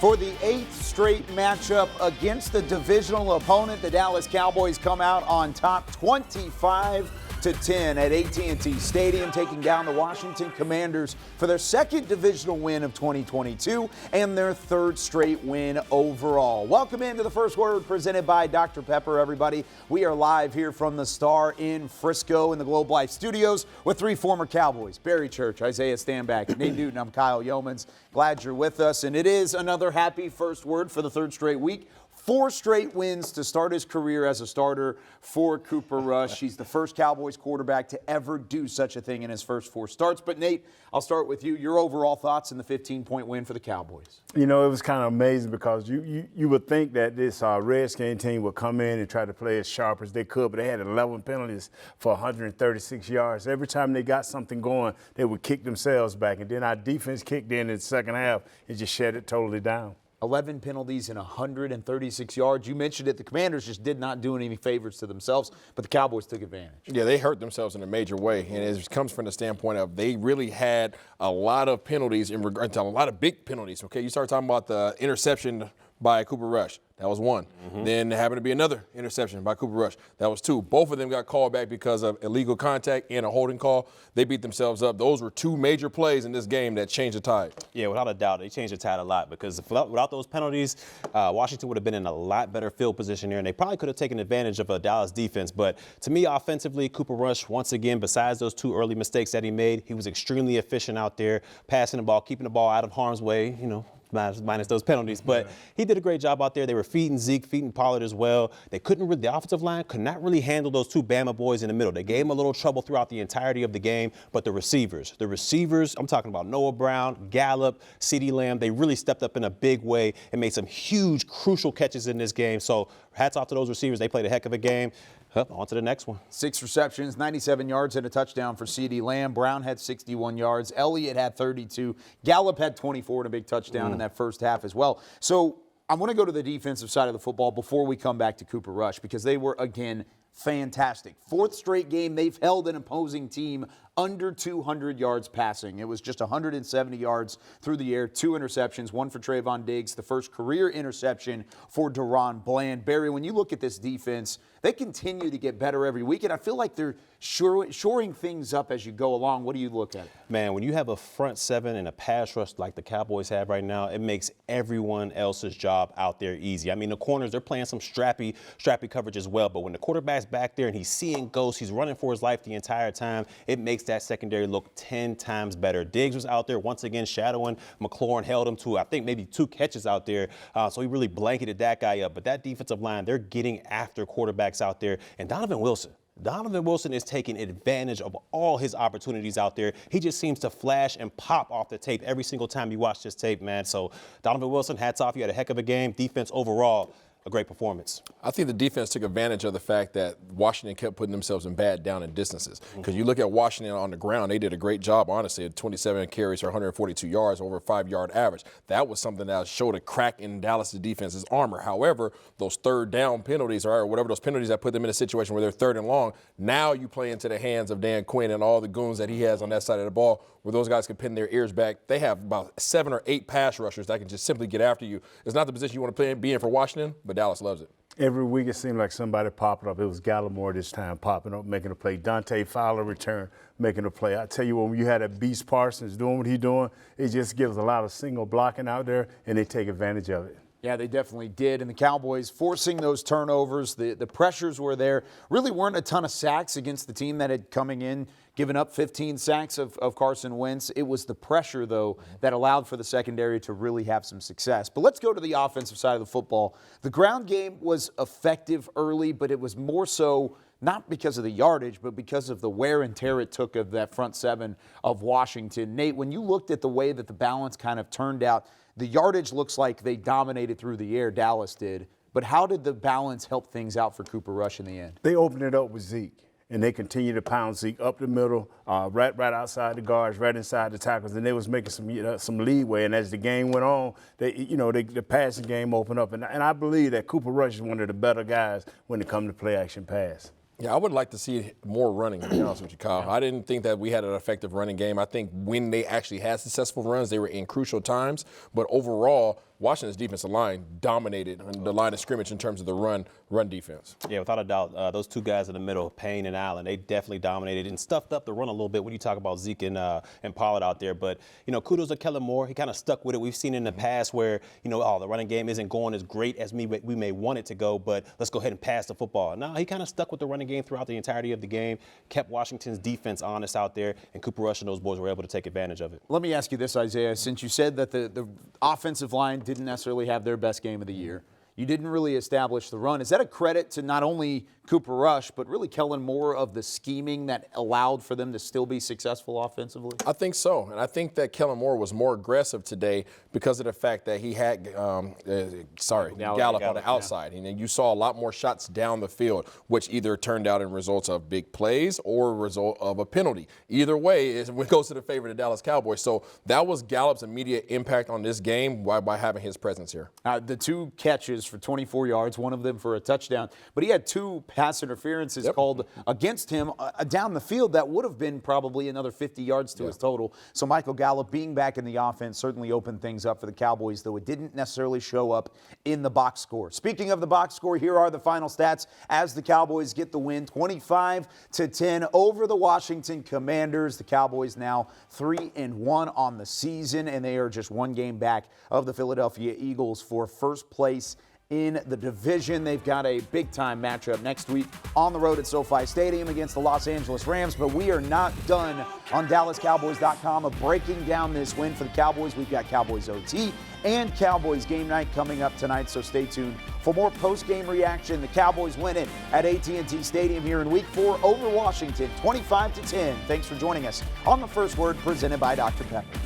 For the 8th straight matchup against the divisional opponent, the Dallas Cowboys come out on top 25-10 at AT&T Stadium, taking down the Washington Commanders for their second divisional win of 2022 and their third straight win overall. Welcome into the First Word presented by Dr. Pepper, everybody. We are live here from the Star in Frisco in the Globe Life Studios with three former Cowboys, Barry Church, Isaiah Stanback, Nate Newton. I'm Kyle Yeomans. Glad you're with us, and it is another happy First Word for the third straight week. 4 straight wins to start his career as a starter for Cooper Rush. He's the first Cowboys quarterback to ever do such a thing in his first 4 starts. But, Nate, I'll start with you. Your overall thoughts in the 15-point win for the Cowboys? You know, it was kind of amazing because you would think that this Redskin team would come in and try to play as sharp as they could, but they had 11 penalties for 136 yards. Every time they got something going, they would kick themselves back. And then our defense kicked in the second half and just shut it totally down. 11 penalties and 136 yards. You mentioned it. The Commanders just did not do any favors to themselves, but the Cowboys took advantage. Yeah, they hurt themselves in a major way, and it comes from the standpoint of they really had a lot of penalties in regard to a lot of big penalties. Okay, you start talking about the interception by Cooper Rush. That was 1. Then there happened to be another interception by Cooper Rush. That was 2. Both of them got called back because of illegal contact and a holding call. They beat themselves up. Those were 2 major plays in this game that changed the tide. Yeah, without a doubt, they changed the tide a lot because without those penalties, Washington would have been in a lot better field position here, and they probably could have taken advantage of a Dallas defense. But to me, offensively, Cooper Rush, once again, besides those 2 early mistakes that he made, he was extremely efficient out there, passing the ball, keeping the ball out of harm's way, minus those penalties. But he did a great job out there. They were feeding Zeke, feeding Pollard as well. They couldn't really, the offensive line could not really handle those 2 Bama boys in the middle. They gave him a little trouble throughout the entirety of the game. But the receivers, I'm talking about Noah Brown, Gallup, CeeDee Lamb, they really stepped up in a big way and made some huge, crucial catches in this game. So hats off to those receivers. They played a heck of a game. On to the next one. 6 receptions, 97 yards, and a touchdown for CeeDee Lamb. Brown had 61 yards. Elliott had 32. Gallup had 24 and a big touchdown in that first half as well. So I want to go to the defensive side of the football before we come back to Cooper Rush because they were, again, fantastic. 4th straight game they've held an opposing team under 200 yards passing. It was just 170 yards through the air, 2 interceptions, 1 for Trayvon Diggs, the first career interception for Deron Bland. Barry, when you look at this defense, they continue to get better every week, and I feel like they're shoring things up as you go along. What do you look at? Man, when you have a front 7 and a pass rush like the Cowboys have right now, it makes everyone else's job out there easy. I mean, the corners, they're playing some strappy coverage as well, but when the quarterback's back there and he's seeing ghosts, he's running for his life the entire time, it makes that secondary look 10 times better. Diggs was out there once again shadowing McLaurin, held him to, I think, maybe 2 catches out there, so he really blanketed that guy up. But that defensive line, they're getting after quarterbacks out there. And Donovan Wilson is taking advantage of all his opportunities out there. He just seems to flash and pop off the tape every single time you watch this tape, man. So Donovan Wilson, hats off. You had a heck of a game. Defense overall, a great performance. I think the defense took advantage of the fact that Washington kept putting themselves in bad down and distances. Because you look at Washington on the ground, they did a great job, honestly, at 27 carries for 142 yards, over a 5-yard average. That was something that showed a crack in Dallas' defense's armor. However, those 3rd down penalties, or whatever those penalties that put them in a situation where they're 3rd and long, now you play into the hands of Dan Quinn and all the goons that he has on that side of the ball, where those guys can pin their ears back. They have about 7 or 8 pass rushers that can just simply get after you. It's not the position you want to be in for Washington, but Dallas loves it. Every week it seemed like somebody popping up. It was Gallimore this time popping up, making a play. Dante Fowler return, making a play. I tell you, when you had a Beast Parsons doing what he's doing, it just gives a lot of single blocking out there, and they take advantage of it. Yeah, they definitely did. And the Cowboys forcing those turnovers, the pressures were there. Really weren't a ton of sacks against the team that had coming in, given up 15 sacks of Carson Wentz. It was the pressure, though, that allowed for the secondary to really have some success. But let's go to the offensive side of the football. The ground game was effective early, but it was more so not because of the yardage, but because of the wear and tear it took of that front 7 of Washington. Nate, when you looked at the way that the balance kind of turned out, the yardage looks like they dominated through the air, Dallas did. But how did the balance help things out for Cooper Rush in the end? They opened it up with Zeke, and they continued to pound Zeke up the middle, right outside the guards, right inside the tackles, and they was making some leeway. And as the game went on, the passing game opened up. And I believe that Cooper Rush is one of the better guys when it comes to play action pass. Yeah, I would like to see more running, to be honest with you, Kyle. I didn't think that we had an effective running game. I think when they actually had successful runs, they were in crucial times. But overall, Washington's defensive line dominated the line of scrimmage in terms of the run defense. Yeah, without a doubt, those two guys in the middle, Payne and Allen, they definitely dominated and stuffed up the run a little bit when you talk about Zeke and Pollard out there. But, kudos to Kellen Moore. He kind of stuck with it. We've seen in the past where, the running game isn't going as great as we may want it to go, but let's go ahead and pass the football. No, he kind of stuck with the running game throughout the entirety of the game, kept Washington's defense honest out there, and Cooper Rush and those boys were able to take advantage of it. Let me ask you this, Isaiah, since you said that the offensive line didn't necessarily have their best game of the year. You didn't really establish the run. Is that a credit to not only Cooper Rush, but really Kellen Moore of the scheming that allowed for them to still be successful offensively? I think so. And I think that Kellen Moore was more aggressive today because of the fact that he had, Gallup on the outside. Yeah. And you saw a lot more shots down the field, which either turned out in results of big plays or a result of a penalty. Either way, it goes to the favor of the Dallas Cowboys. So that was Gallup's immediate impact on this game by having his presence here. The two catches for 24 yards, one of them for a touchdown. But he had two pass interferences called against him down the field that would have been probably another 50 yards to his total. So Michael Gallup being back in the offense certainly opened things up for the Cowboys, though it didn't necessarily show up in the box score. Speaking of the box score, here are the final stats as the Cowboys get the win, 25-10 over the Washington Commanders. The Cowboys now 3-1 on the season, and they are just one game back of the Philadelphia Eagles for first place in the division. They've got a big-time matchup next week on the road at SoFi Stadium against the Los Angeles Rams, but we are not done on DallasCowboys.com of breaking down this win for the Cowboys. We've got Cowboys OT and Cowboys game night coming up tonight, so stay tuned for more post-game reaction. The Cowboys win it at AT&T Stadium here in Week 4 over Washington, 25-10. Thanks for joining us on The First Word, presented by Dr. Pepper.